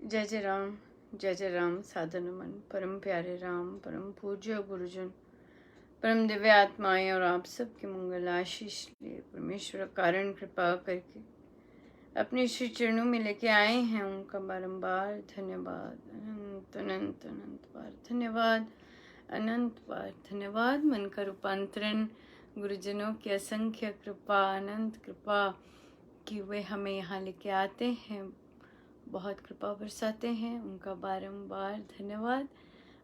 जय जय राम साधु नमन। परम प्यारे राम, परम पूज्य गुरुजन, परम दिव्य आत्माएं और आप सबके मंगल आशीष लिए परमेश्वर कारण कृपा करके अपने श्री चरणों में लेके आए हैं। उनका बारंबार धन्यवाद, अनंत अनंत अनंत बार धन्यवाद, अनंत बार धन्यवाद। मन का रूपांतरण, गुरुजनों की असंख्य कृपा, अनंत कृपा कि वे हमें यहाँ लेके आते हैं, बहुत कृपा बरसाते हैं। उनका बारंबार धन्यवाद,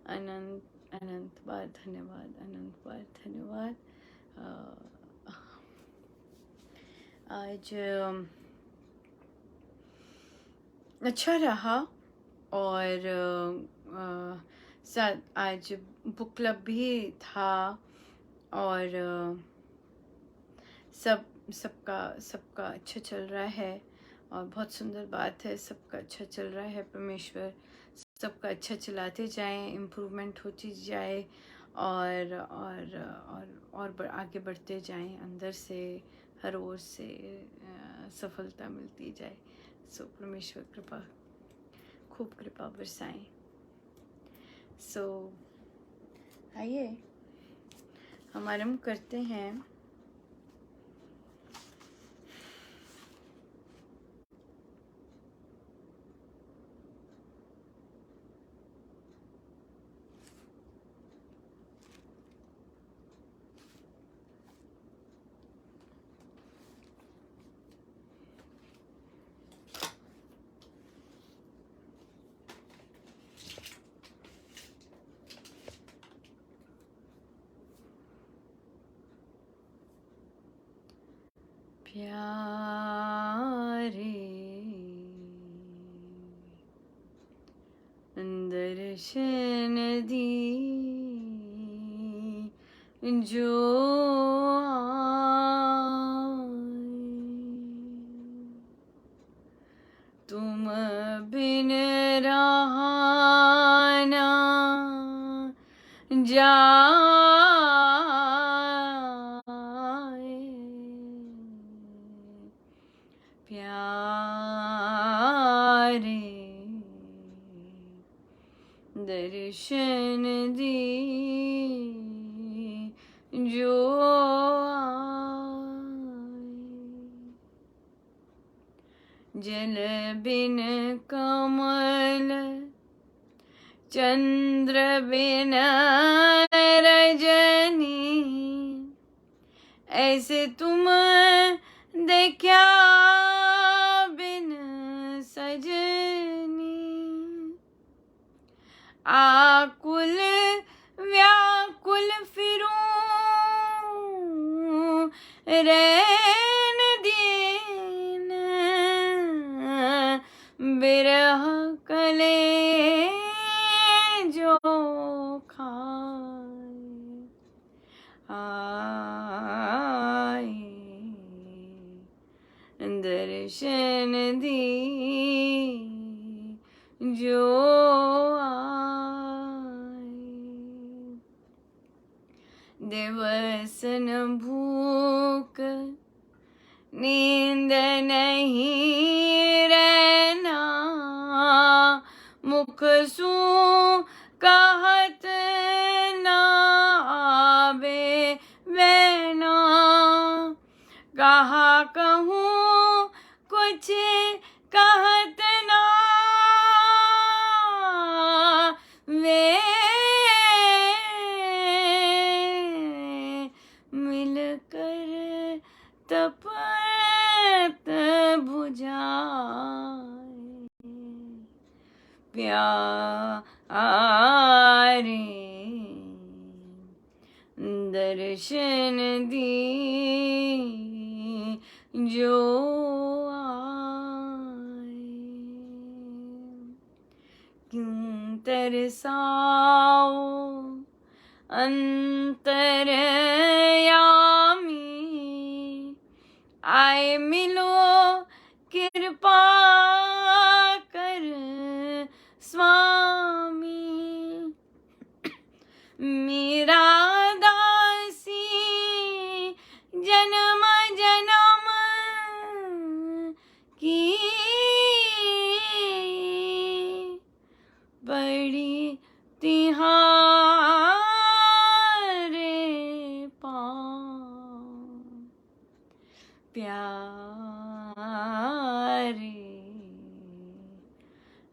अनंत अनंत बार धन्यवाद, अनंत बार धन्यवाद। आज अच्छा रहा और आज बुक क्लब भी था और सबका अच्छा चल रहा है और बहुत सुंदर बात है। सबका अच्छा चल रहा है। परमेश्वर सबका अच्छा चलाते जाएं, इम्प्रूवमेंट होती जाए और आगे बढ़ते जाएं, अंदर से हर ओर से सफलता मिलती जाए। सो परमेश्वर कृपा, खूब कृपा बरसाएं। सो आइए हम आरंभ करते हैं। प्यारे दर्शन दी जो तुम बिन रहा ना जाए, प्यारे दर्शन दी जो जल बिन कमल, चंद्र बिन रजनी, ऐसे तुम देखा बिन सजनी, आकुल व्याकुल फिरूं रैन दीन, बिरह कले जो खाए, आए दर्शन दी जो दिवस न भूख नींद नहीं रहना, मुख सू कहत ना आवे वैना, कहा कहूँ कुछ कहत ना वे, मिलकर तपत बुझाए, प्यारे दर्शन दी जो आए, क्यों तरसाओ अंतरयामी, आए मिलो कृपा कर स्वामी, मेरा दासी जन्म जन्म की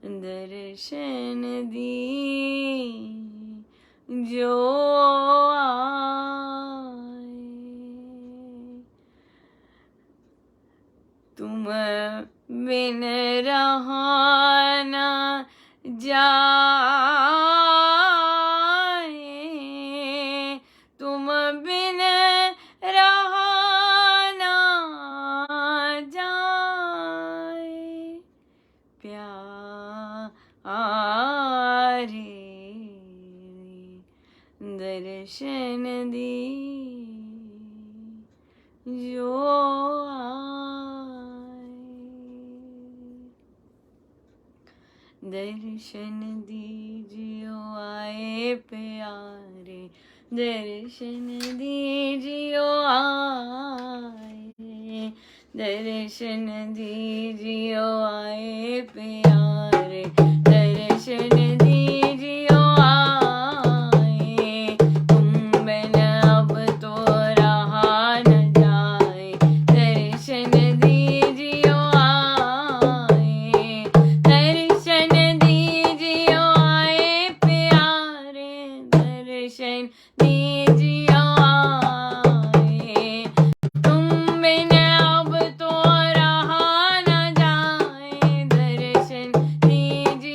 दर्शन दीजियो आए, तुम बिन रहा न जाए, तुम बिन रहा न जाए, प्यारे दर्शन दीजियो दर्शन दीजियो आए प्यारे, दर्शन दीजियो आए, दर्शन दीजियो आए प्यारे, दर्शन दीजियो आए, तुम बिन अब तो रहा न जाए, दर्शन दीजियो आए, दर्शन दीजियो आए प्यारे, दर्शन दीजियो आए, तुम बिन अब तो रहा न जाए, दर्शन दीजियो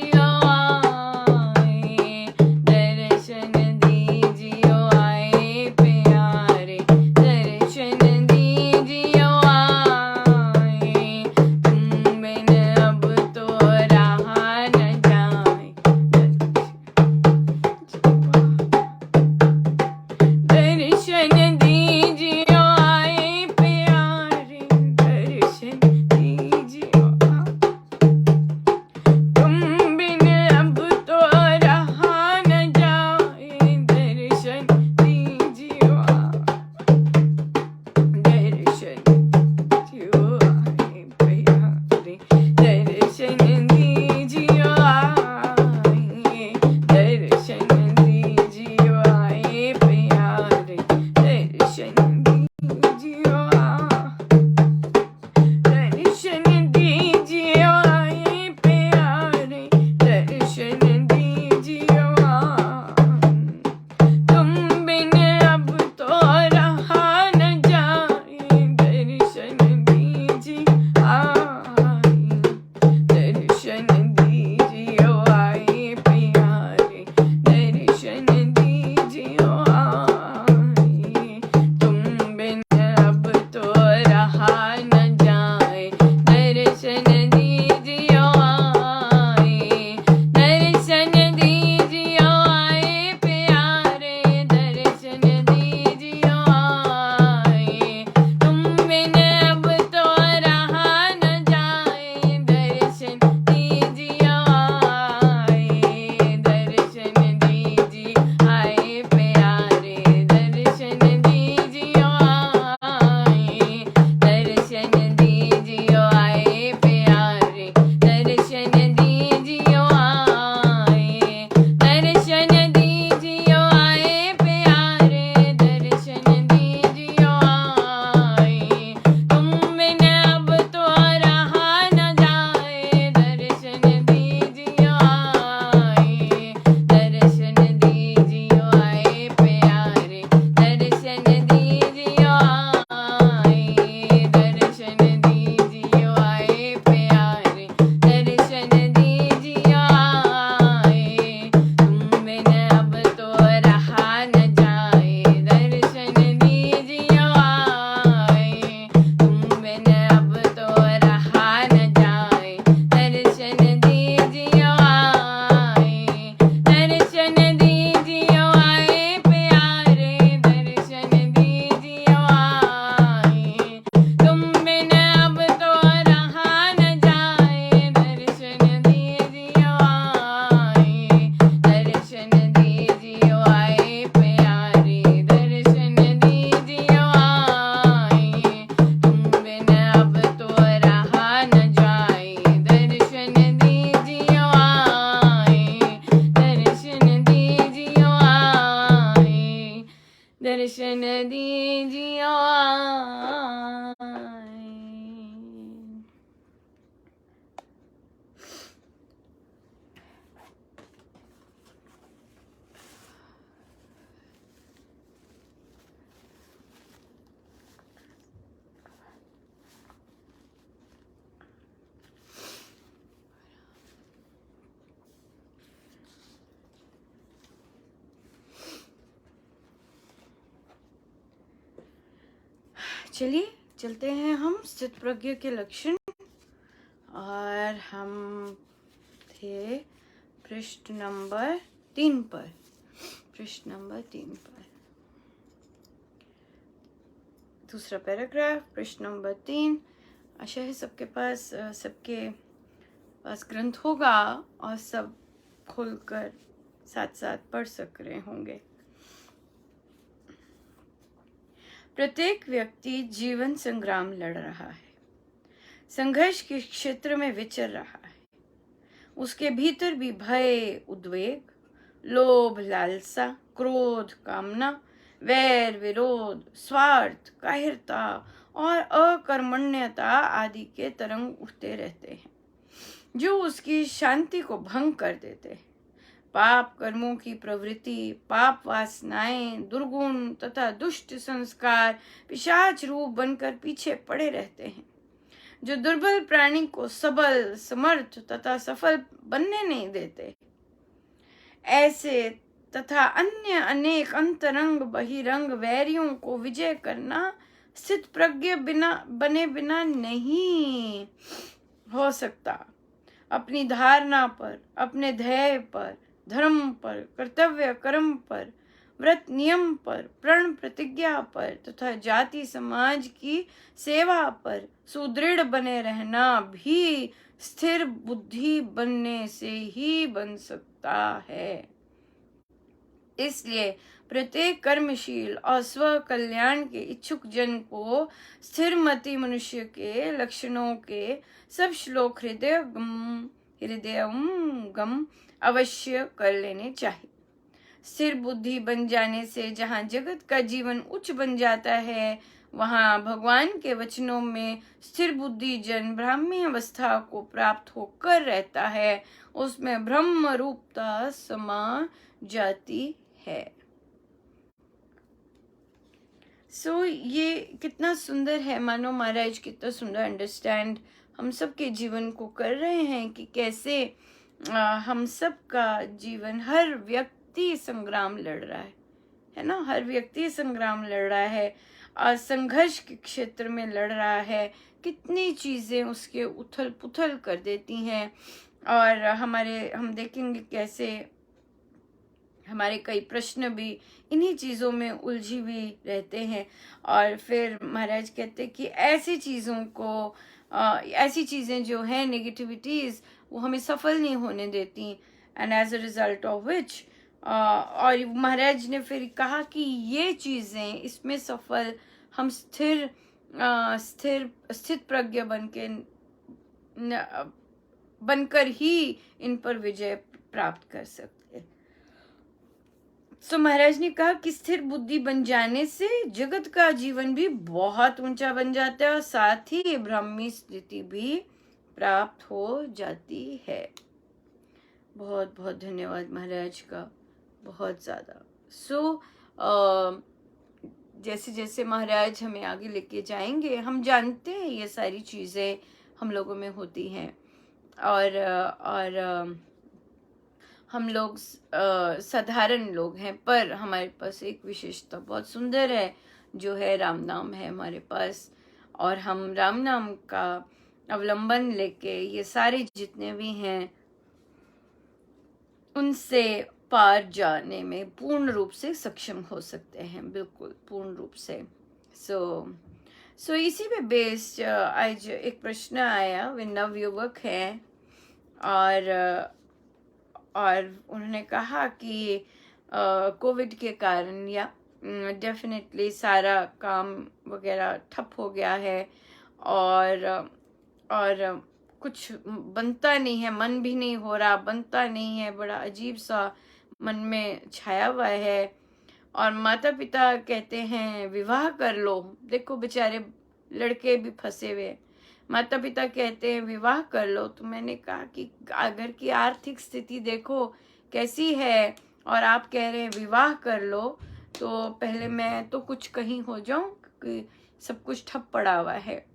चलिए चलते हैं हम स्थित प्रज्ञ के लक्षण, और हम थे पृष्ठ नंबर 3 पर। पृष्ठ नंबर 3 पर दूसरा पैराग्राफ, पृष्ठ नंबर 3। आशा है सबके पास ग्रंथ होगा और सब खोलकर साथ साथ पढ़ सक रहे होंगे। प्रत्येक व्यक्ति जीवन संग्राम लड़ रहा है, संघर्ष के क्षेत्र में विचर रहा है। उसके भीतर भी भय, उद्वेग, लोभ, लालसा, क्रोध, कामना, वैर, विरोध, स्वार्थ, काहिरता और अकर्मण्यता आदि के तरंग उठते रहते हैं, जो उसकी शांति को भंग कर देते हैं। पाप कर्मों की प्रवृत्ति, पाप वासनाएं, दुर्गुण तथा दुष्ट संस्कार पिशाच रूप बनकर पीछे पड़े रहते हैं, जो दुर्बल प्राणी को सबल, समर्थ तथा सफल बनने नहीं देते। ऐसे तथा अन्य अनेक अंतरंग बहिरंग वैरियों को विजय करना स्थित प्रज्ञ बने बिना नहीं हो सकता। अपनी धारणा पर, अपने ध्येय पर, धर्म पर, कर्तव्य कर्म पर, व्रत नियम पर, प्रण प्रतिज्ञा पर तथा जाति समाज की सेवा पर सुदृढ़ बने रहना भी स्थिर बुद्धि बनने से ही बन सकता है। इसलिए प्रत्येक कर्मशील और स्व कल्याण के इच्छुक जन को स्थिरमति मनुष्य के लक्षणों के सब श्लोक हृदयंगम अवश्य कर लेने चाहिए। स्थिर बुद्धि बन जाने से जहाँ जगत का जीवन उच्च बन जाता है, वहाँ भगवान के वचनों में स्थिर बुद्धि जन ब्राह्मी अवस्था को प्राप्त होकर रहता है, उसमें ब्रह्म रूपता समा जाती है। ये कितना सुंदर है, मानो महाराज कितना सुंदर अंडरस्टैंड हम सब के जीवन को कर रहे हैं कि कैसे हम सब का जीवन, हर व्यक्ति संग्राम लड़ रहा है ना, हर व्यक्ति संग्राम लड़ रहा है, संघर्ष के क्षेत्र में लड़ रहा है। कितनी चीजें उसके उथल पुथल कर देती हैं, और हम देखेंगे कैसे हमारे कई प्रश्न भी इन्हीं चीज़ों में उलझी हुई रहते हैं। और फिर महाराज कहते कि ऐसी चीज़ें जो हैं नेगेटिविटीज़, वो हमें सफल नहीं होने देती, and as a result of which और महाराज ने फिर कहा कि ये चीज़ें, इसमें सफल हम स्थित प्रज्ञ बनकर ही इन पर विजय प्राप्त कर सकते। तो महाराज ने कहा कि स्थिर बुद्धि बन जाने से जगत का जीवन भी बहुत ऊंचा बन जाता है, और साथ ही ब्राह्मी स्थिति भी प्राप्त हो जाती है। बहुत बहुत धन्यवाद महाराज का, बहुत ज़्यादा। जैसे जैसे महाराज हमें आगे लेके जाएंगे, हम जानते हैं ये सारी चीज़ें हम लोगों में होती हैं, और हम लोग साधारण लोग हैं, पर हमारे पास एक विशेषता बहुत सुंदर है, जो है राम नाम है हमारे पास, और हम राम नाम का अवलंबन लेके ये सारे जितने भी हैं उनसे पार जाने में पूर्ण रूप से सक्षम हो सकते हैं, बिल्कुल पूर्ण रूप से। सो इसी पे बेस्ड आज एक प्रश्न आया, वे नवयुवक हैं, और उन्होंने कहा कि कोविड के कारण या डेफिनेटली सारा काम वगैरह ठप हो गया है, और कुछ बनता नहीं है, मन भी नहीं हो रहा, बनता नहीं है, बड़ा अजीब सा मन में छाया हुआ है। और माता पिता कहते हैं विवाह कर लो, देखो बेचारे लड़के भी फंसे हुए, माता पिता कहते हैं विवाह कर लो। तो मैंने कहा कि अगर की आर्थिक स्थिति देखो कैसी है, और आप कह रहे हैं विवाह कर लो, तो पहले मैं तो कुछ कहीं हो जाऊं, कि सब कुछ ठप पड़ा हुआ है,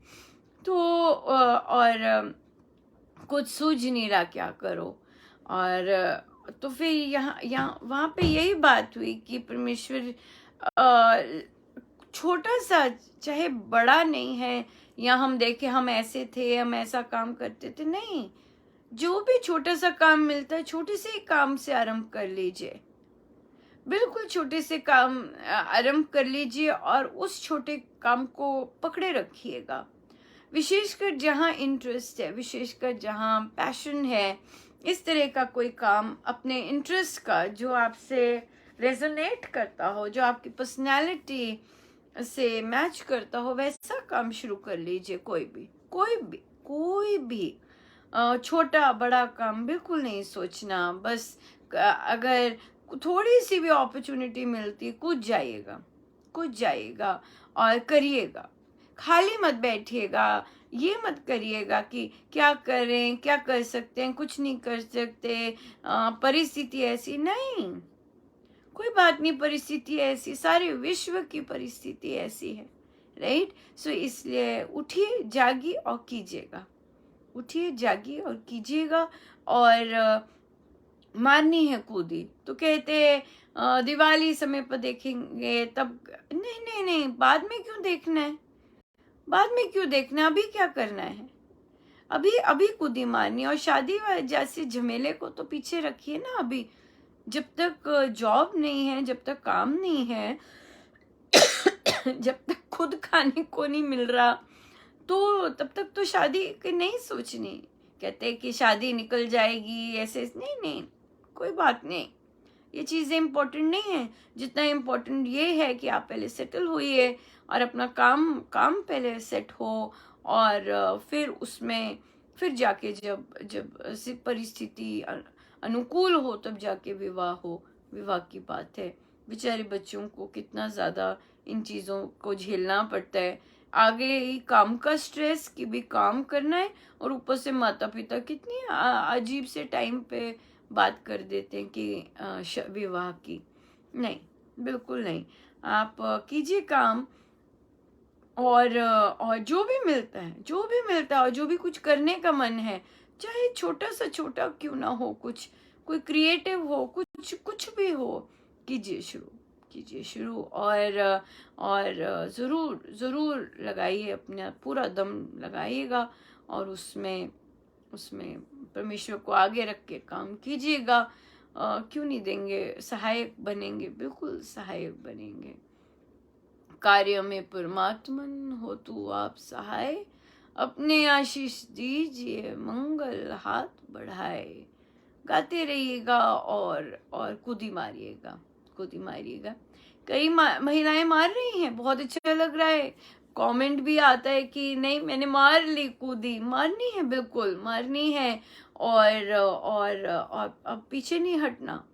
तो और कुछ सूझ नहीं रहा क्या करो। और तो फिर यहाँ वहाँ पे यही बात हुई कि परमेश्वर छोटा सा, चाहे बड़ा नहीं है, या हम देखे हम ऐसे थे, हम ऐसा काम करते थे, नहीं, जो भी छोटा सा काम मिलता है छोटे से ही काम से आरंभ कर लीजिए। बिल्कुल छोटे से काम आरंभ कर लीजिए और उस छोटे काम को पकड़े रखिएगा। विशेषकर जहाँ इंटरेस्ट है, विशेषकर जहाँ पैशन है, इस तरह का कोई काम अपने इंटरेस्ट का, जो आपसे रेजोनेट करता हो, जो आपकी पर्सनैलिटी से मैच करता हो, वैसा काम शुरू कर लीजिए। कोई भी छोटा बड़ा काम बिल्कुल नहीं सोचना। बस अगर थोड़ी सी भी अपॉर्चुनिटी मिलती, कूद जाइएगा और करिएगा। खाली मत बैठिएगा, ये मत करिएगा कि क्या करें, क्या कर सकते हैं, कुछ नहीं कर सकते, परिस्थिति ऐसी नहीं। कोई बात नहीं, परिस्थिति ऐसी, सारे विश्व की परिस्थिति ऐसी है, राइट? सो इसलिए उठिए, जागिए और कीजिएगा। उठिए, जागिए और कीजिएगा। और मारनी है कूदी तो कहते हैं दिवाली समय पर देखेंगे तब। नहीं नहीं नहीं, बाद में क्यों देखना है? बाद में क्यों देखना है? अभी क्या करना है? अभी अभी कूदी मारनी। और शादी जैसे झमेले को तो पीछे रखिए ना। अभी जब तक जॉब नहीं है, जब तक काम नहीं है, जब तक खुद खाने को नहीं मिल रहा, तो तब तक तो शादी की नहीं सोचनी। कहते हैं कि शादी निकल जाएगी ऐसे, नहीं नहीं, कोई बात नहीं। ये चीज़ें इम्पोर्टेंट नहीं है। जितना इम्पोर्टेंट ये है कि आप पहले सेटल होइए और अपना काम पहले सेट हो, और फिर उसमें फिर जाके जब जब परिस्थिति अनुकूल हो तब जाके विवाह हो। विवाह की बात है। बेचारे बच्चों को कितना ज़्यादा इन चीज़ों को झेलना पड़ता है। आगे ही काम का स्ट्रेस कि भी काम करना है, और ऊपर से माता पिता कितनी अजीब से टाइम पे बात कर देते हैं कि विवाह की। नहीं, बिल्कुल नहीं। आप कीजिए काम, और जो भी मिलता है और जो भी कुछ करने का मन है, चाहे छोटा सा छोटा क्यों ना हो, कुछ कोई क्रिएटिव हो, कुछ भी हो, कीजिए शुरू। और ज़रूर लगाइए, अपना पूरा दम लगाइएगा, और उसमें परमेश्वर को आगे रख के काम कीजिएगा। क्यों नहीं देंगे, सहायक बनेंगे, बिल्कुल सहायक बनेंगे। कार्य में परमात्मन हो तू आप सहाय, अपने आशीष दीजिए मंगल हाथ बढ़ाए। गाते रहिएगा और कूदी मारिएगा। कई महिलाएं मार रही हैं, बहुत अच्छा लग रहा है। कमेंट भी आता है कि नहीं मैंने मार ली कूदी। मारनी है, बिल्कुल मारनी है, और अब पीछे नहीं हटना।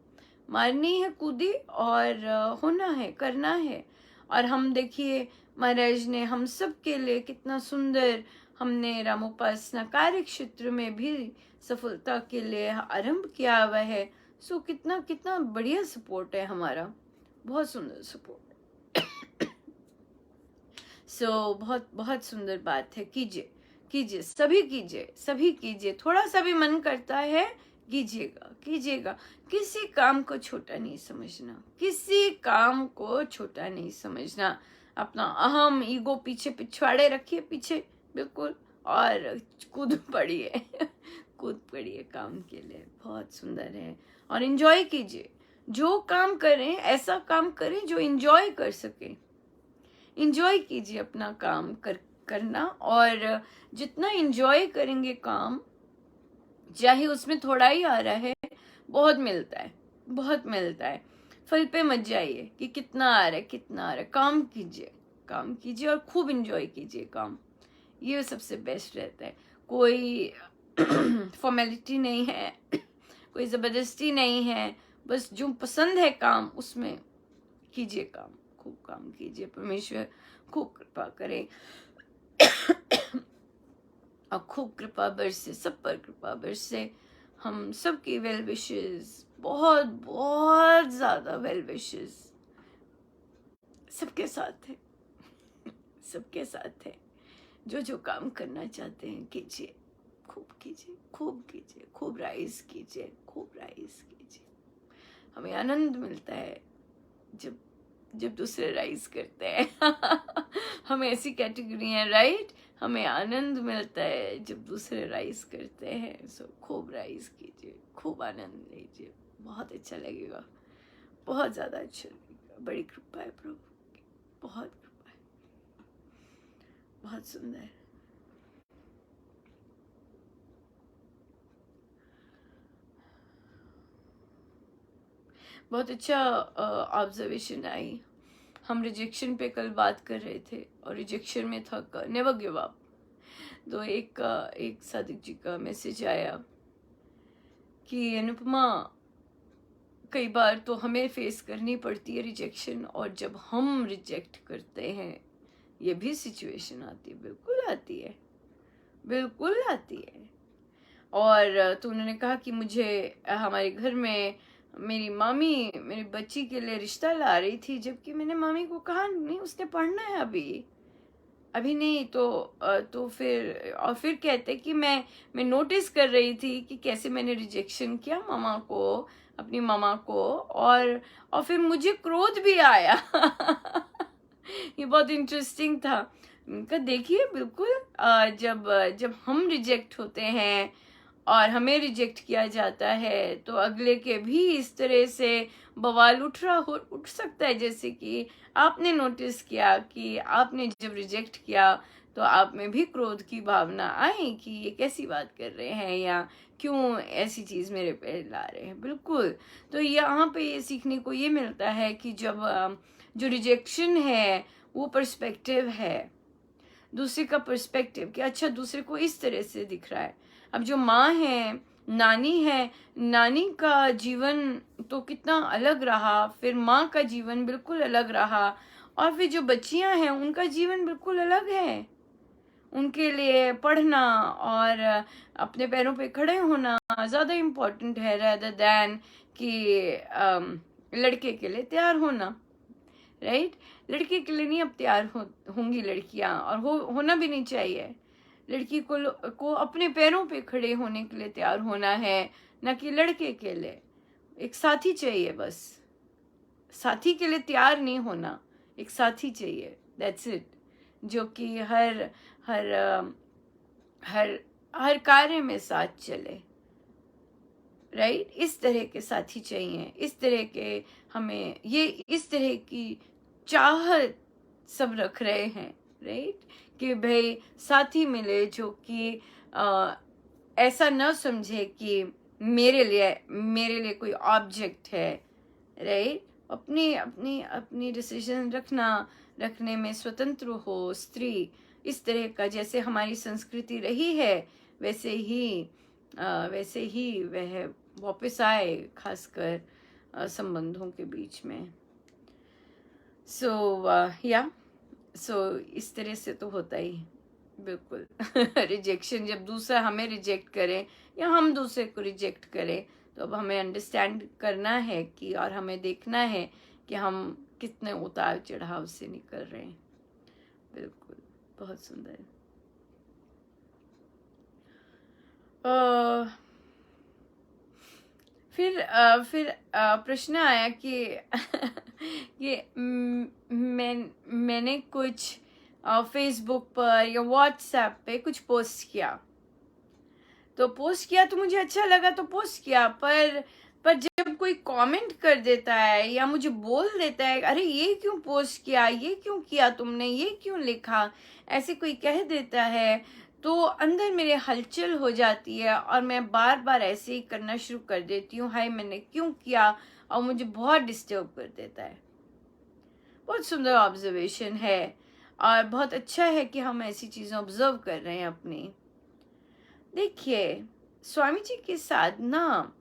मारनी है कूदी, और होना है, करना है। और हम देखिए महाराज ने हम सब के लिए कितना सुंदर, हमने रामोपासना कार्य क्षेत्र में भी सफलता के लिए आरंभ किया हुआ है। सो कितना बढ़िया सपोर्ट है हमारा, बहुत सुंदर सपोर्ट। सो बहुत सुंदर बात है। कीजिए, सभी कीजिए। थोड़ा सा भी मन करता है, कीजिएगा। किसी काम को छोटा नहीं समझना। अपना अहम ईगो पिछवाड़े रखिए पीछे, बिल्कुल, और कूद पड़िए काम के लिए। बहुत सुंदर है। और एंजॉय कीजिए। जो काम करें ऐसा काम करें जो एंजॉय कर सके। एंजॉय कीजिए अपना काम करना, और जितना एंजॉय करेंगे काम, चाहे उसमें थोड़ा ही आ रहा है, बहुत मिलता है। फल पे मत जाइए कि कितना आ रहा है। काम कीजिए और खूब एंजॉय कीजिए काम। ये सबसे बेस्ट रहता है। कोई फॉर्मेलिटी नहीं है, कोई जबरदस्ती नहीं है। बस जो पसंद है काम, उसमें कीजिए काम, खूब काम कीजिए। परमेश्वर खूब कृपा करे और खूब कृपा बरसे, सब पर कृपा बरसे। हम सबकी वेल विशेस, बहुत ज्यादा वेल विशेस सबके साथ है। जो काम करना चाहते हैं कीजिए, खूब राइज कीजिए। हमें आनंद मिलता है जब जब दूसरे राइज करते हैं। हम ऐसी कैटेगरी हैं, राइट? हमें आनंद मिलता है जब दूसरे राइज करते हैं। सो खूब राइज कीजिए, खूब आनंद लीजिए, बहुत अच्छा लगेगा, बहुत ज़्यादा अच्छा लगेगा। बड़ी कृपा है प्रभु की, बहुत कृपा है, बहुत सुंदर। बहुत अच्छा ऑब्जर्वेशन आई। हम रिजेक्शन पे कल बात कर रहे थे और रिजेक्शन में था नेवर गिव अप। तो एक सादिक जी का मैसेज आया कि अनुपमा, कई बार तो हमें फेस करनी पड़ती है रिजेक्शन, और जब हम रिजेक्ट करते हैं ये भी सिचुएशन आती है। बिल्कुल आती है, बिल्कुल आती है। और तो उन्होंने कहा कि मुझे हमारे घर में मेरी मामी मेरी बच्ची के लिए रिश्ता ला रही थी, जबकि मैंने मामी को कहा नहीं, उसने पढ़ना है अभी, अभी नहीं। तो फिर कहते कि मैं नोटिस कर रही थी कि कैसे मैंने रिजेक्शन किया मामा को, अपनी मामा को, और फिर मुझे क्रोध भी आया। ये बहुत इंटरेस्टिंग था। उनका देखिए, बिल्कुल जब हम रिजेक्ट होते हैं और हमें रिजेक्ट किया जाता है तो अगले के भी इस तरह से बवाल उठ सकता है। जैसे कि आपने नोटिस किया कि आपने जब रिजेक्ट किया तो आप में भी क्रोध की भावना आई कि ये कैसी बात कर रहे हैं, या क्यों ऐसी चीज मेरे पे ला रहे हैं। बिल्कुल। तो यहाँ पे ये सीखने को ये मिलता है कि जब जो रिजेक्शन है वो पर्सपेक्टिव है, दूसरे का पर्सपेक्टिव, कि अच्छा दूसरे को इस तरह से दिख रहा है। अब जो माँ है, नानी है, नानी का जीवन तो कितना अलग रहा, फिर माँ का जीवन बिल्कुल अलग रहा, और फिर जो बच्चियां हैं उनका जीवन बिल्कुल अलग है। उनके लिए पढ़ना और अपने पैरों पे खड़े होना ज़्यादा इम्पोर्टेंट है rather than कि लड़के के लिए तैयार होना, राइट? लड़के के लिए नहीं अब तैयार होंगी लड़कियां, और होना भी नहीं चाहिए। लड़की को अपने पैरों पे खड़े होने के लिए तैयार होना है, ना कि लड़के के लिए। एक साथी चाहिए बस, साथी के लिए तैयार नहीं होना, एक साथी चाहिए, दैट्स इट, जो कि हर हर हर हर कार्य में साथ चले, राइट? इस तरह के साथी चाहिए, इस तरह के हमें ये इस तरह की चाहत सब रख रहे हैं, राइट? कि भाई साथी मिले जो कि ऐसा न समझे कि मेरे लिए कोई ऑब्जेक्ट है, राइट? अपनी अपनी अपनी डिसीजन रखने में स्वतंत्र हो स्त्री, इस तरह का जैसे हमारी संस्कृति रही है वैसे ही वह वापस आए, खासकर संबंधों के बीच में। सो इस तरह से तो होता ही, बिल्कुल। रिजेक्शन, जब दूसरा हमें रिजेक्ट करे या हम दूसरे को रिजेक्ट करें, तो अब हमें अंडरस्टैंड करना है कि, और हमें देखना है कि हम कितने उतार चढ़ाव से निकल रहे हैं। बिल्कुल, बहुत सुंदर। फिर प्रश्न आया कि मैंने कुछ फेसबुक पर या व्हाट्सएप पे कुछ पोस्ट किया, तो मुझे अच्छा लगा तो पोस्ट किया, पर जब कोई कमेंट कर देता है या मुझे बोल देता है अरे ये क्यों पोस्ट किया, ये क्यों किया तुमने, ये क्यों लिखा, ऐसे कोई कह देता है, तो अंदर मेरे हलचल हो जाती है और मैं बार बार ऐसे ही करना शुरू कर देती हूँ, हाय मैंने क्यों किया, और मुझे बहुत डिस्टर्ब कर देता है। बहुत सुंदर ऑब्जर्वेशन है और बहुत अच्छा है कि हम ऐसी चीजें ऑब्जर्व कर रहे हैं अपनी। देखिए, स्वामी जी के साथ ना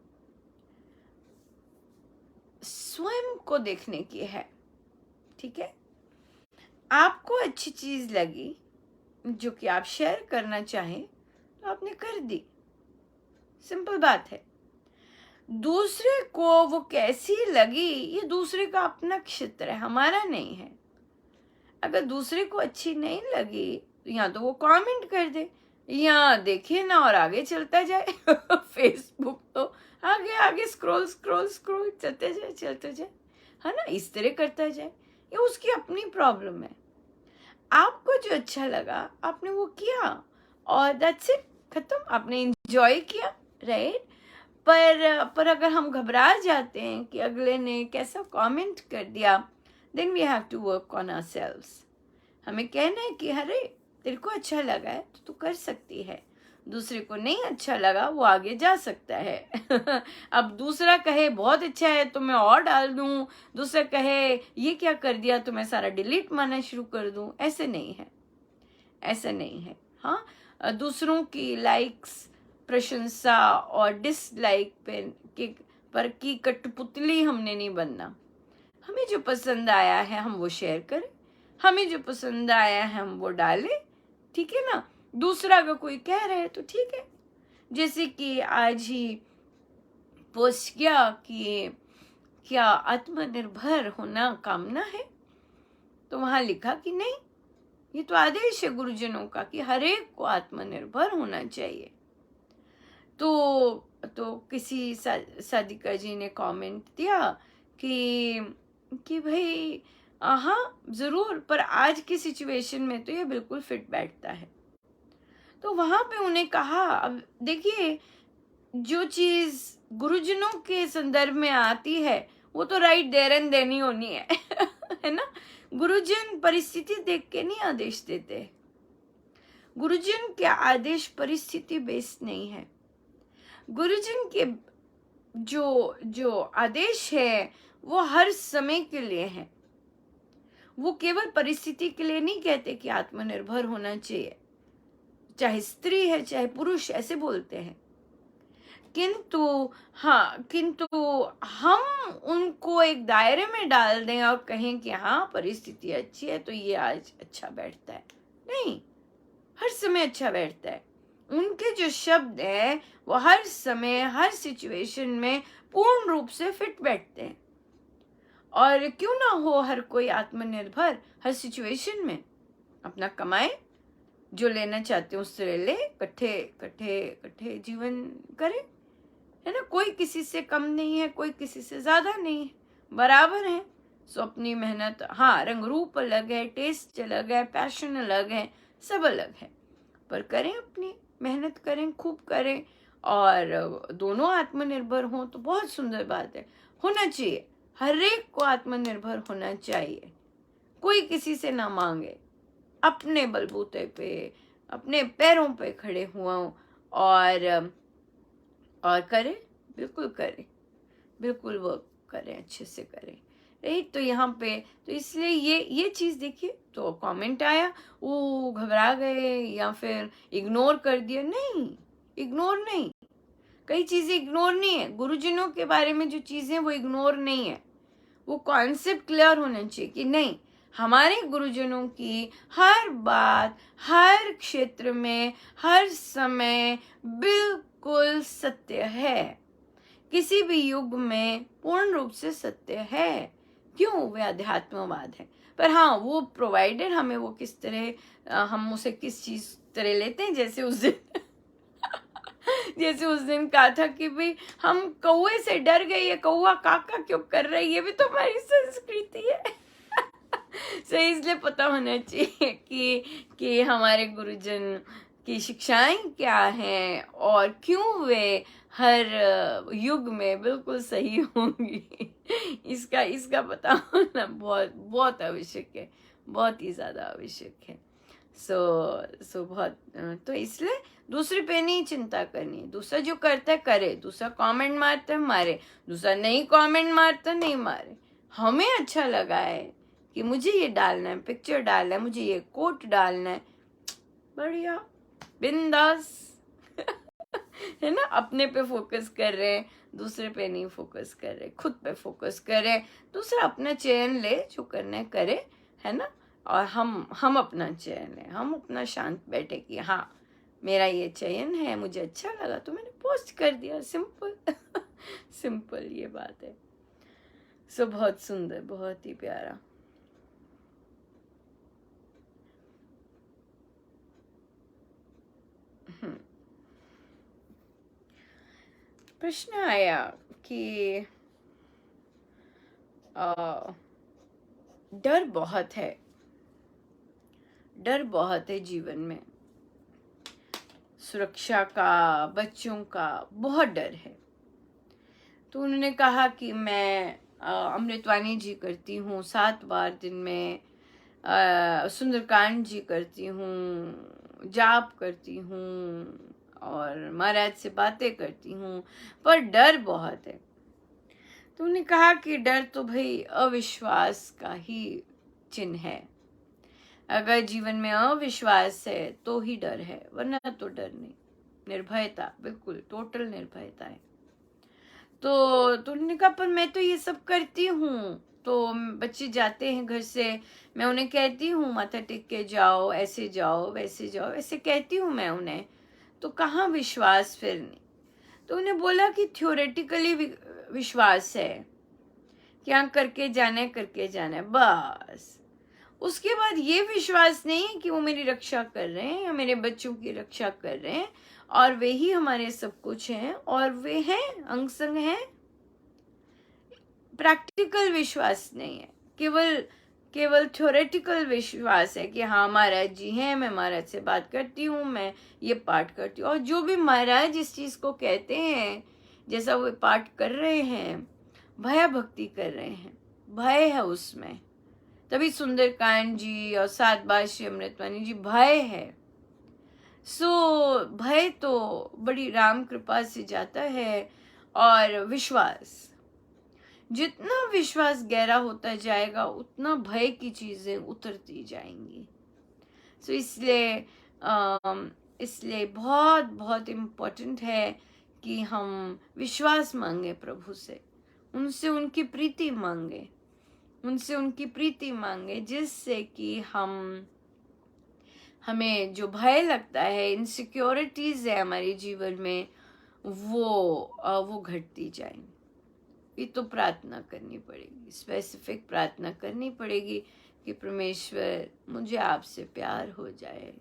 स्वयं को देखने की है, ठीक है? आपको अच्छी चीज लगी जो कि आप शेयर करना चाहें तो आपने कर दी, सिंपल बात है। दूसरे को वो कैसी लगी ये दूसरे का अपना क्षेत्र है, हमारा नहीं है। अगर दूसरे को अच्छी नहीं लगी तो या तो वो कमेंट कर दे या देखे ना और आगे चलता जाए। फेसबुक तो आगे आगे स्क्रॉल चलते जाए, है ना, इस तरह करता जाए। ये उसकी अपनी प्रॉब्लम है। आपको जो अच्छा लगा आपने वो किया और दैट्स इट, खत्म, आपने एंजॉय किया, राइट। पर अगर हम घबरा जाते हैं कि अगले ने कैसा कमेंट कर दिया, then we have to work on ourselves. हमें कहना है कि अरे तेरे को अच्छा लगा है तो तू कर सकती है, दूसरे को नहीं अच्छा लगा वो आगे जा सकता है। अब दूसरा कहे बहुत अच्छा है तो मैं और डाल दूं, दूसरा कहे ये क्या कर दिया तो मैं सारा डिलीट मारना शुरू कर दूं, ऐसे नहीं है, ऐसा नहीं है। हाँ, दूसरों की लाइक्स, प्रशंसा और डिसलाइक पर की कठपुतली हमने नहीं बनना। हमें जो पसंद आया है हम वो शेयर करें, हमें जो पसंद आया है हम वो डालें, ठीक है ना। दूसरा अगर कोई कह रहे है तो ठीक है, जैसे कि आज ही पोस्ट किया कि क्या आत्मनिर्भर होना कामना है, तो वहां लिखा कि नहीं, ये तो आदेश है गुरुजनों का कि हर एक को आत्मनिर्भर होना चाहिए। तो किसी सादिका जी ने कमेंट दिया कि भाई हाँ जरूर, पर आज की सिचुएशन में तो ये बिल्कुल फिट बैठता है। तो वहां पे उन्हें कहा, अब देखिए जो चीज गुरुजनों के संदर्भ में आती है वो तो राइट देर एंड देनी होनी है। है ना। गुरुजन परिस्थिति देख के नहीं आदेश देते, गुरुजन के आदेश परिस्थिति बेस्ड नहीं है। गुरुजन के जो आदेश है वो हर समय के लिए है, वो केवल परिस्थिति के लिए नहीं कहते कि आत्मनिर्भर होना चाहिए, चाहे स्त्री है चाहे पुरुष, ऐसे बोलते हैं। किंतु हम उनको एक दायरे में डाल दें और कहें कि हाँ परिस्थिति अच्छी है तो ये आज अच्छा बैठता है, नहीं, हर समय अच्छा बैठता है। उनके जो शब्द है वो हर समय हर सिचुएशन में पूर्ण रूप से फिट बैठते हैं। और क्यों ना हो हर कोई आत्मनिर्भर हर सिचुएशन में, अपना कमाए, जो लेना चाहते हैं उससे ले, कट्ठे कट्ठे कट्ठे जीवन करे, है ना। कोई किसी से कम नहीं है, कोई किसी से ज्यादा नहीं है, बराबर है। सो अपनी मेहनत, हाँ रंग रूप अलग है, टेस्ट अलग है, पैशन अलग है, सब अलग है, पर करें अपनी मेहनत, करें खूब करें, और दोनों आत्मनिर्भर हों तो बहुत सुंदर बात है। होना चाहिए, हर एक को आत्मनिर्भर होना चाहिए, कोई किसी से ना मांगे, अपने बलबूते पे अपने पैरों पे खड़े हुआ और करें, बिल्कुल करें, बिल्कुल वर्क करें, अच्छे से करें, राइट। तो यहाँ पे तो इसलिए ये चीज देखिए, तो कमेंट आया, वो घबरा गए या फिर इग्नोर कर दिया, नहीं, इग्नोर नहीं, कई चीजें इग्नोर नहीं है, गुरुजनों के बारे में जो चीजें वो इग्नोर नहीं है, वो कॉन्सेप्ट क्लियर होना चाहिए कि नहीं, हमारे गुरुजनों की हर बात हर क्षेत्र में हर समय बिल्कुल सत्य है, किसी भी युग में पूर्ण रूप से सत्य है। क्यों, वे अध्यात्मवाद है। पर हाँ वो प्रोवाइडेड हमें वो किस तरह, हम उसे किस चीज तरह लेते हैं, जैसे उस दिन कहा था कि भाई हम कौए से डर गए, ये कौआ काका क्यों कर रही है, ये भी तो हमारी संस्कृति है। सो इसलिए पता होना चाहिए कि हमारे गुरुजन की शिक्षाएं क्या हैं और क्यों वे हर युग में बिल्कुल सही होंगी। इसका पता होना बहुत बहुत आवश्यक है, बहुत ही ज्यादा आवश्यक है। सो बहुत तो इसलिए दूसरे पे नहीं चिंता करनी, दूसरा जो करता है करे, दूसरा कमेंट मारता है मारे, दूसरा नहीं कमेंट मारता नहीं मारे, हमें अच्छा लगा है कि मुझे ये डालना है, पिक्चर डालना है, मुझे ये कोट डालना है, बढ़िया, बिंदास। है ना, अपने पे फोकस कर रहे हैं, दूसरे पे नहीं फोकस कर रहे, खुद पे फोकस कर रहे, दूसरा अपना चयन ले, जो करना है करे, है ना। और हम अपना चयन लें, हम अपना शांत बैठे कि हाँ मेरा ये चयन है, मुझे अच्छा लगा तो मैंने पोस्ट कर दिया, सिंपल। सिंपल ये बात है। सो बहुत सुंदर, बहुत ही प्यारा। प्रश्न आया कि डर बहुत है, डर बहुत है जीवन में। सुरक्षा का, बच्चों का बहुत डर है। तो उन्होंने कहा कि मैं अमृतवाणी जी करती हूँ 7 बार दिन में, सुंदरकांड जी करती हूँ, जाप करती हूँ और महाराज से बातें करती हूँ, पर डर बहुत है। तो उन्होंने कहा कि डर तो भाई अविश्वास का ही चिन्ह है। अगर जीवन में अविश्वास है तो ही डर है, वरना तो डर नहीं। निर्भयता, बिल्कुल टोटल निर्भयता है। तो उन्होंने कहा पर मैं तो ये सब करती हूँ। तो बच्चे जाते हैं घर से, मैं उन्हें कहती हूँ माथा टेक के जाओ, ऐसे जाओ, वैसे जाओ, ऐसे कहती हूँ मैं उन्हें, तो कहाँ विश्वास फिर नहीं। तो उन्हें बोला कि थ्योरेटिकली विश्वास है कि हाँ करके जाना है बस। उसके बाद ये विश्वास नहीं है कि वो मेरी रक्षा कर रहे हैं या मेरे बच्चों की रक्षा कर रहे हैं और वे ही हमारे सब कुछ हैं और वे हैं, अंग संग हैं। प्रैक्टिकल विश्वास नहीं है, केवल थ्योरेटिकल विश्वास है कि हाँ महाराज जी हैं, मैं महाराज से बात करती हूँ, मैं ये पाठ करती हूँ। और जो भी महाराज इस चीज को कहते हैं, जैसा वो पाठ कर रहे हैं, भय भक्ति कर रहे हैं, भय है उसमें। तभी सुंदरकांड जी और 7 बार श्री अमृतवाणी जी भय है। सो भय तो बड़ी राम कृपा से जाता है। और विश्वास, जितना विश्वास गहरा होता जाएगा उतना भय की चीजें उतरती जाएंगी। सो इसलिए बहुत बहुत इम्पोर्टेंट है कि हम विश्वास मांगे प्रभु से, उनसे उनकी प्रीति मांगे, जिससे कि हमें जो भय लगता है, इनसिक्योरिटीज है हमारे जीवन में, वो घटती जाएंगी। ये तो प्रार्थना करनी पड़ेगी, स्पेसिफिक प्रार्थना करनी पड़ेगी कि परमेश्वर मुझे आपसे प्यार हो जाए।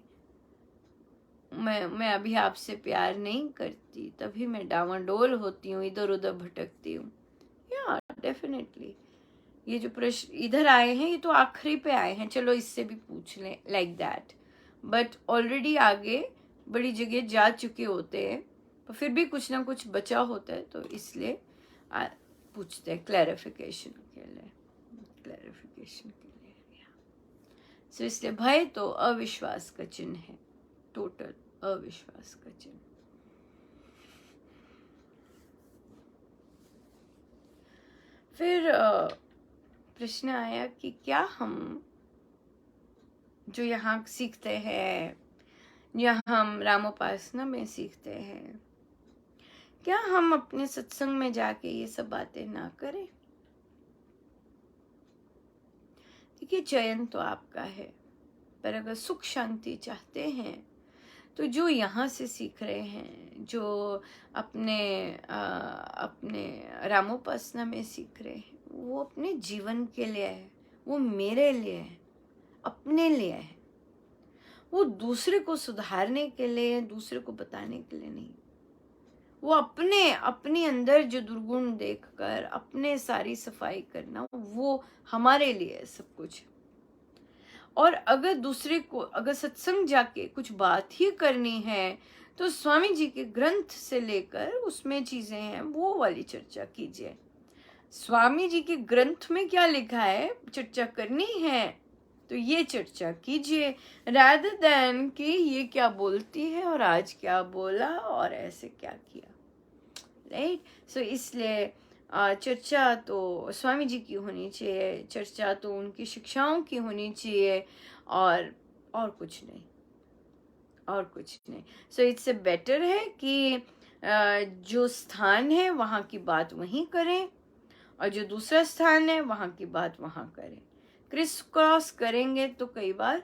मैं अभी आपसे प्यार नहीं करती, तभी मैं डावाडोल होती हूँ, इधर उधर भटकती हूँ। या डेफिनेटली ये जो प्रश्न इधर आए हैं ये तो आखिरी पे आए हैं, चलो इससे भी पूछ लें, लाइक दैट। बट ऑलरेडी आगे बड़ी जगह जा चुके होते हैं, पर फिर भी कुछ ना कुछ बचा होता है, तो इसलिए पूछते हैं क्लैरिफिकेशन के लिए। सो इसलिए भय तो अविश्वास का चिन्ह है, टोटल अविश्वास का चिन्ह। फिर प्रश्न आया कि क्या हम जो यहाँ सीखते हैं, या हम रामोपासना में सीखते हैं, क्या हम अपने सत्संग में जाके ये सब बातें ना करें? देखिए चयन तो आपका है, पर अगर सुख शांति चाहते हैं तो जो यहाँ से सीख रहे हैं, जो अपने रामोपासना में सीख रहे हैं, वो अपने जीवन के लिए है, वो मेरे लिए है, अपने लिए है। वो दूसरे को सुधारने के लिए, दूसरे को बताने के लिए नहीं। वो अपने अंदर जो दुर्गुण देखकर अपने सारी सफाई करना, वो हमारे लिए सब कुछ। और अगर दूसरे को, अगर सत्संग जाके कुछ बात ही करनी है, तो स्वामी जी के ग्रंथ से लेकर उसमें चीजें हैं, वो वाली चर्चा कीजिए। स्वामी जी के ग्रंथ में क्या लिखा है, चर्चा करनी है तो ये चर्चा कीजिए, rather than कि ये क्या बोलती है और आज क्या बोला और ऐसे क्या किया, राइट। सो इसलिए चर्चा तो स्वामी जी की होनी चाहिए, चर्चा तो उनकी शिक्षाओं की होनी चाहिए, और कुछ नहीं। सो इससे बेटर है कि जो स्थान है वहाँ की बात वहीं करें, और जो दूसरा स्थान है वहाँ की बात वहाँ करें। क्रिस क्रॉस करेंगे तो कई बार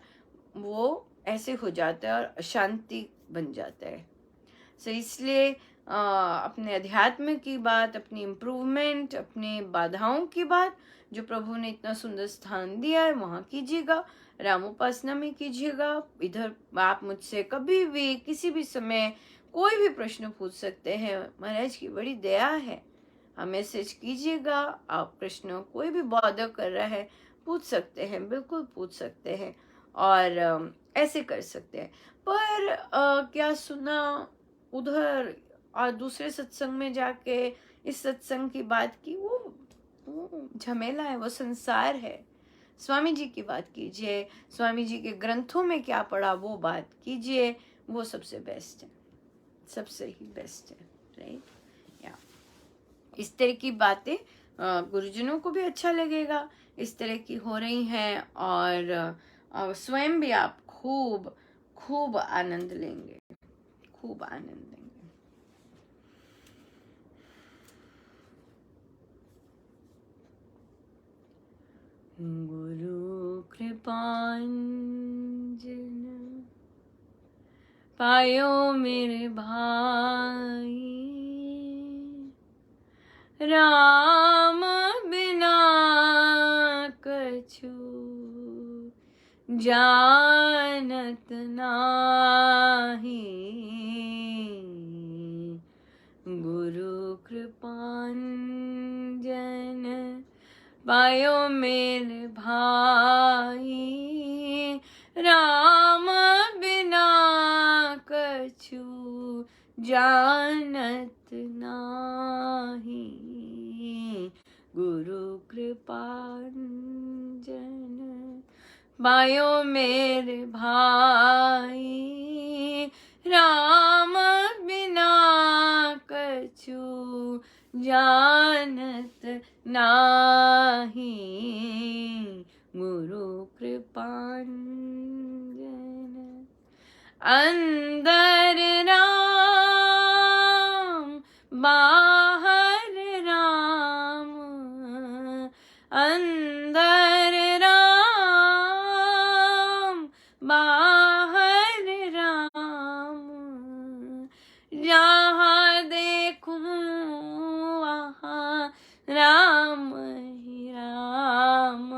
वो ऐसे हो जाता है और अशांति बन जाता है। सो इसलिए अपने अध्यात्म की बात, अपनी इम्प्रूवमेंट, अपनी बाधाओं की बात, जो प्रभु ने इतना सुंदर स्थान दिया है वहाँ कीजिएगा, रामोपासना में कीजिएगा। इधर आप मुझसे कभी भी किसी भी समय कोई भी प्रश्न पूछ सकते हैं, महाराज की बड़ी दया है। आप मैसेज कीजिएगा, आप प्रश्न कोई भी बॉदर कर रहा है पूछ सकते हैं, बिल्कुल पूछ सकते हैं, और ऐसे कर सकते हैं। पर क्या सुना उधर और दूसरे सत्संग में जाके इस सत्संग की बात की, वो झमेला है, वो संसार है। स्वामी जी की बात कीजिए, स्वामी जी के ग्रंथों में क्या पढ़ा वो बात कीजिए, वो सबसे बेस्ट है, सबसे ही बेस्ट है, राइट। या इस तरह की बातें गुरुजनों को भी अच्छा लगेगा, इस तरह की हो रही हैं, और स्वयं भी आप खूब खूब आनंद लेंगे, खूब आनंद लेंगे। गुरु कृपांजन पायो मेरे भाई, राम बिना कछु जानत नाही, गुरु कृपांजन पायो मेरे भाई, राम बिना कछु जानत नाही, गुरु कृपांजन पायो मेरे भाई, राम बिना कछु जानत नाही, गुरु कृपांजन। अंदर राम बाहर राम, अंदर राम बाहर राम, जहाँ देखूं वहाँ राम ही राम,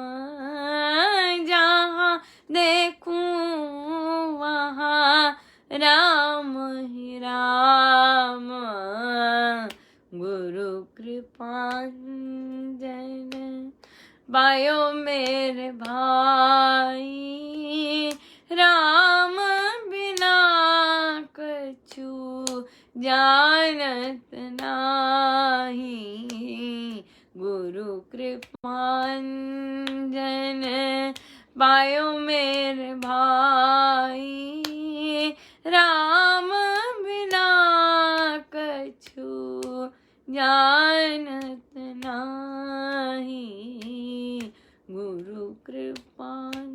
जहाँ देखूं वहाँ राम ही राम, गुरु कृपांजन पायो मेरे भाई, राम बिना कछु जानत नाही, गुरु कृपांजन पायो मेरे भाई, राम बिना कछु जानत नाही, गुरु कृपांजन।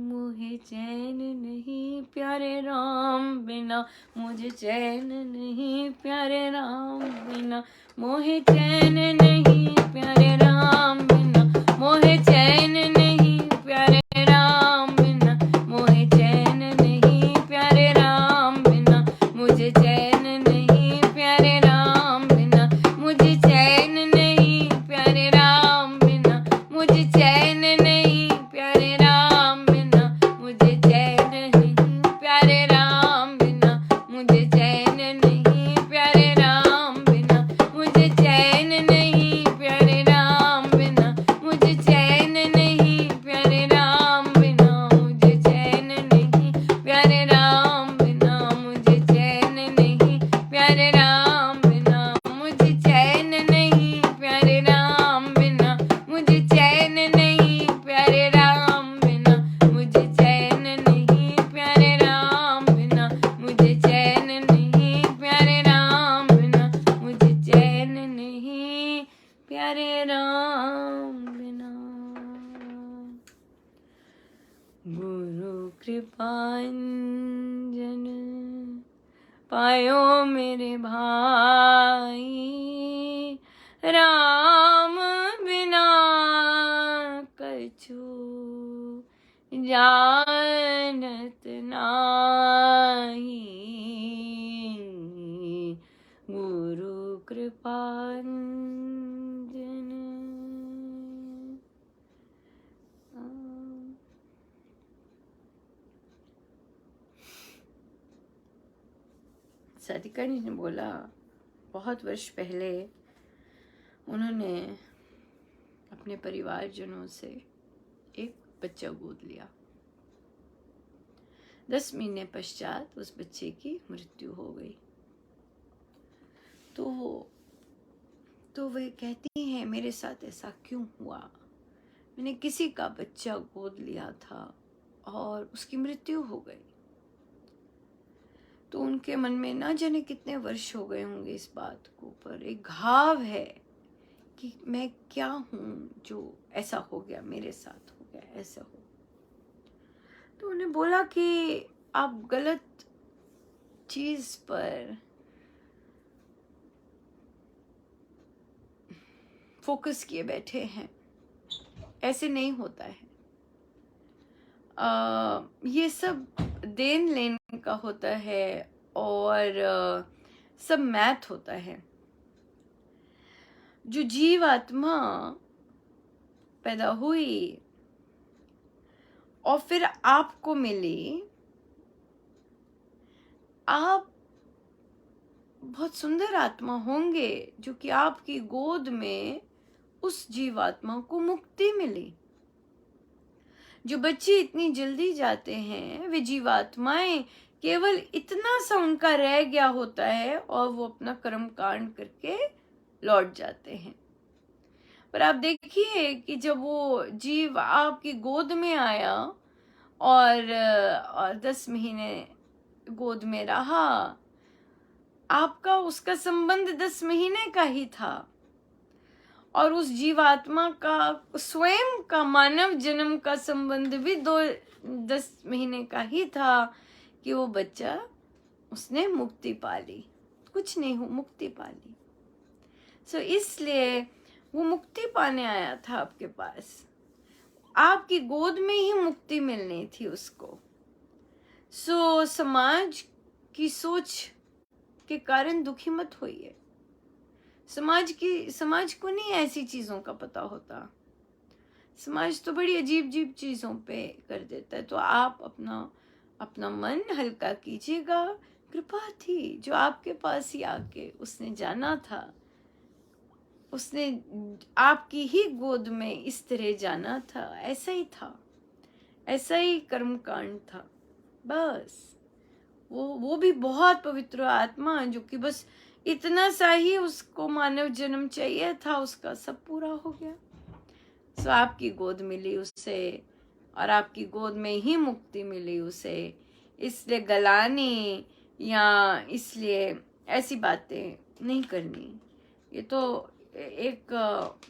मुझे चैन नहीं प्यारे राम बिना, मुझे चैन नहीं प्यारे राम बिना, मोहे चैन नहीं प्यारे राम बिना, मोहे चैन नहीं प्यारे राम बिना, मोहे चैन नहीं प्यारे राम बिना, मुझे चैन नहीं प्यारे राम बिना, मुझे चैन नहीं प्यारे राम बिना, मुझे चैन नहीं प्यारे राम बिना, मुझे चैन नहीं प्यारे राम बिना, मुझे चैन नहीं प्यारे राम बिना, मुझे चैन नहीं प्यारे राम बिना, मुझे चैन नहीं प्यारे राम बिना, मुझे चैन नहीं प्यारे राम बिना, मुझे चैन नहीं प्यारे राम बिना, मुझे चैन नहीं प्यारे राम बिना, मुझे चैन नहीं प्यारे राम बिना, मुझे चैन नहीं प्यारे राम बिना, मुझे चैन नहीं प्यारे राम बिना, मुझे चैन नहीं प्यारे राम बिना, गुरु कृपांजन पायो मेरे भाई, राम बिना कछु जानत नाही, गुरु कृपांजन। साधिका जी ने बोला बहुत वर्ष पहले उन्होंने अपने परिवारजनों से एक बच्चा गोद लिया। 10 महीने पश्चात उस बच्चे की मृत्यु हो गई। तो वे कहती हैं, मेरे साथ ऐसा क्यों हुआ? मैंने किसी का बच्चा गोद लिया था और उसकी मृत्यु हो गई। तो उनके मन में ना जाने कितने वर्ष हो गए होंगे इस बात को, पर एक घाव है कि मैं क्या हूँ जो ऐसा हो गया, मेरे साथ हो गया, ऐसा हो। तो उन्हें बोला कि आप गलत चीज पर फोकस किए बैठे हैं, ऐसे नहीं होता है। ये सब देन लेने का होता है और सब मैथ होता है। जो जीव आत्मा पैदा हुई और फिर आपको मिली, आप बहुत सुंदर आत्मा होंगे जो कि आपकी गोद में उस जीवात्मा को मुक्ति मिली। जो बच्चे इतनी जल्दी जाते हैं वे जीवात्माएं केवल इतना सा उनका रह गया होता है और वो अपना कर्म कांड करके लौट जाते हैं। पर आप देखिए कि जब वो जीव आपकी गोद में आया और 10 महीने गोद में रहा, आपका उसका संबंध 10 महीने का ही था और उस जीवात्मा का स्वयं का मानव जन्म का संबंध भी 10 महीने का ही था कि वो बच्चा उसने मुक्ति पाली, कुछ नहीं हो, मुक्ति पाली। सो इसलिए वो मुक्ति पाने आया था आपके पास, आपकी गोद में ही मुक्ति मिलनी थी उसको। सो समाज की सोच के कारण दुखी मत होइए। समाज को नहीं ऐसी चीजों का पता होता। समाज तो बड़ी अजीब अजीब चीजों पे कर देता है। तो आप अपना मन हल्का कीजिएगा। कृपा थी जो आपके पास ही आके उसने जाना था, उसने आपकी ही गोद में इस तरह जाना था, ऐसा ही था, ऐसा ही कर्मकांड था। बस वो भी बहुत पवित्र आत्मा जो कि बस इतना सा ही उसको मानव जन्म चाहिए था, उसका सब पूरा हो गया। सो आपकी गोद मिली उसे और आपकी गोद में ही मुक्ति मिली उसे। इसलिए गलानी या इसलिए ऐसी बातें नहीं करनी। ये तो एक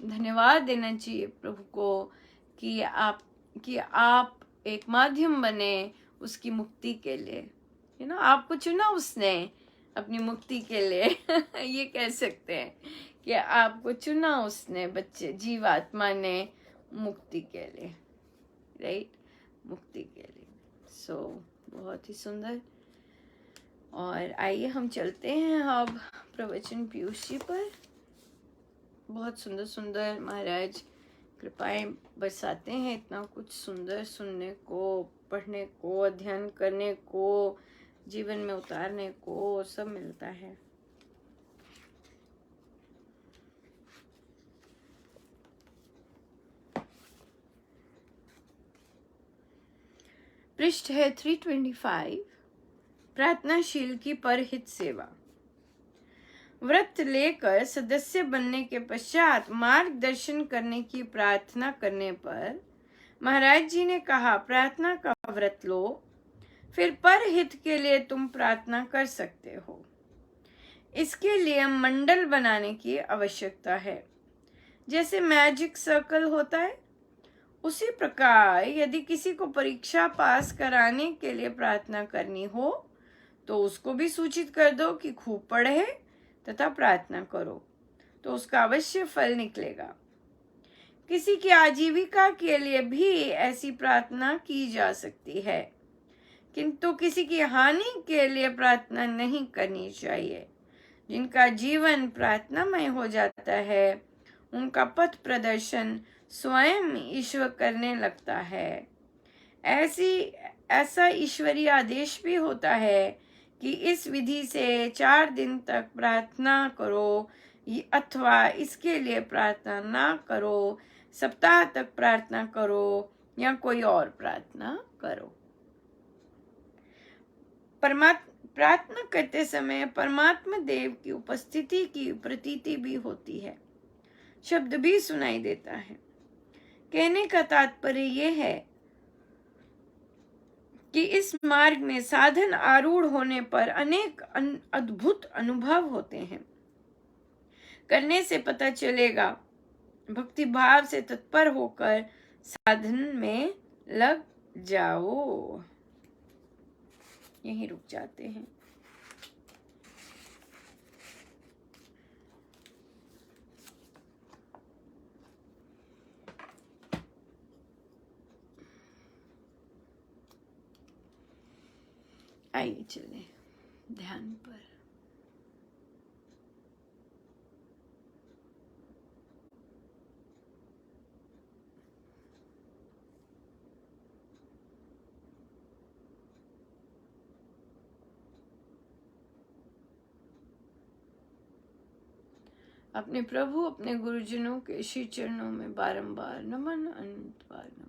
धन्यवाद देना चाहिए प्रभु को कि आप एक माध्यम बने उसकी मुक्ति के लिए। आपको चुना उसने अपनी मुक्ति के लिए ये कह सकते हैं कि आपको चुना उसने, बच्चे जीवात्मा ने मुक्ति के लिए, राइट, मुक्ति के लिए। सो बहुत ही सुंदर। और आइए हम चलते हैं अब प्रवचन पीयूष जी पर। बहुत सुंदर सुंदर महाराज कृपाएं बरसाते हैं, इतना कुछ सुंदर सुनने को, पढ़ने को, अध्ययन करने को, जीवन में उतारने को सब मिलता है। पृष्ठ है 325, प्रार्थनाशील की परहित सेवा। व्रत लेकर सदस्य बनने के पश्चात मार्गदर्शन करने की प्रार्थना करने पर महाराज जी ने कहा, प्रार्थना का व्रत लो, फिर परहित के लिए तुम प्रार्थना कर सकते हो। इसके लिए मंडल बनाने की आवश्यकता है। जैसे मैजिक सर्कल होता है, उसी प्रकार यदि किसी को परीक्षा पास कराने के लिए प्रार्थना करनी हो तो उसको भी सूचित कर दो कि खूब पढ़े तथा प्रार्थना करो, तो उसका अवश्य फल निकलेगा। किसी की आजीविका के लिए भी ऐसी प्रार्थना की जा सकती है, किंतु किसी की हानि के लिए प्रार्थना नहीं करनी चाहिए। जिनका जीवन प्रार्थनामय हो जाता है उनका पथ प्रदर्शन स्वयं ईश्वर करने लगता है। ऐसा ईश्वरीय आदेश भी होता है कि इस विधि से 4 दिन तक प्रार्थना करो अथवा इसके लिए प्रार्थना ना करो, सप्ताह तक प्रार्थना करो या कोई और प्रार्थना करो। प्रार्थना करते समय परमात्मा देव की उपस्थिति की प्रतीति भी होती है, शब्द भी सुनाई देता है। कहने का तात्पर्य यह है कि इस मार्ग में साधन आरूढ़ होने पर अनेक अद्भुत अनुभव होते हैं। करने से पता चलेगा, भक्ति भाव से तत्पर होकर साधन में लग जाओ। यहीं रुक जाते हैं। आइए चले ध्यान पर। अपने प्रभु अपने गुरुजनों के श्री चरणों में बारंबार नमन, अनंत बार नमन।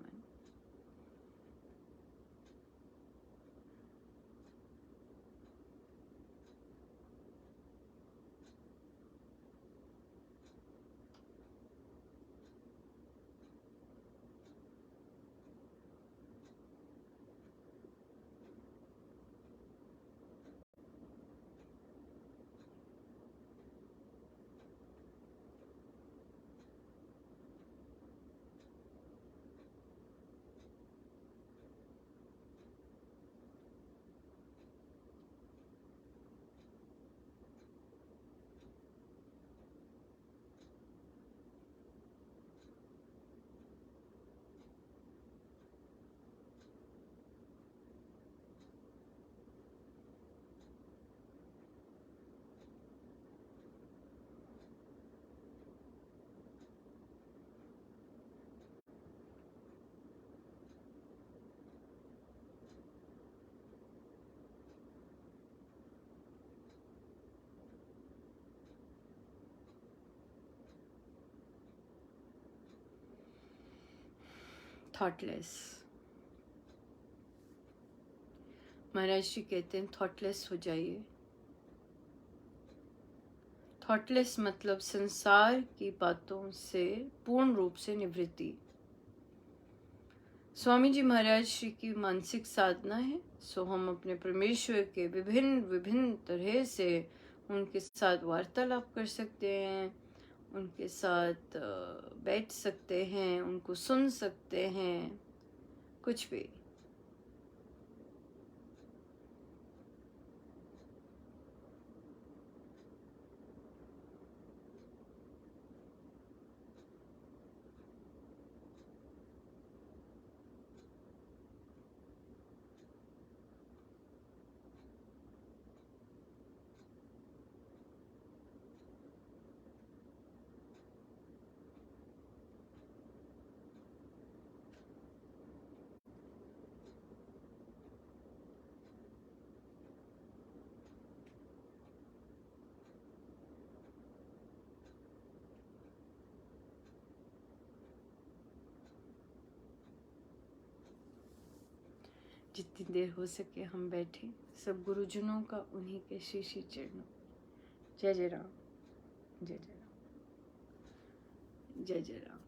थॉटलेस। महाराज जी कहते हैं थॉटलेस हो जाइए। थॉटलेस मतलब संसार की बातों से पूर्ण रूप से निवृत्ति। स्वामी जी महाराज श्री की मानसिक साधना है। सो हम अपने परमेश्वर के विभिन्न विभिन्न तरह से उनके साथ वार्तालाप कर सकते हैं, उनके साथ बैठ सकते हैं, उनको सुन सकते हैं, कुछ भी। जितनी देर हो सके हम बैठे, सब गुरुजनों का उन्हीं के श्री श्री चरणों। जय जय राम, जय जय राम, जय जय राम।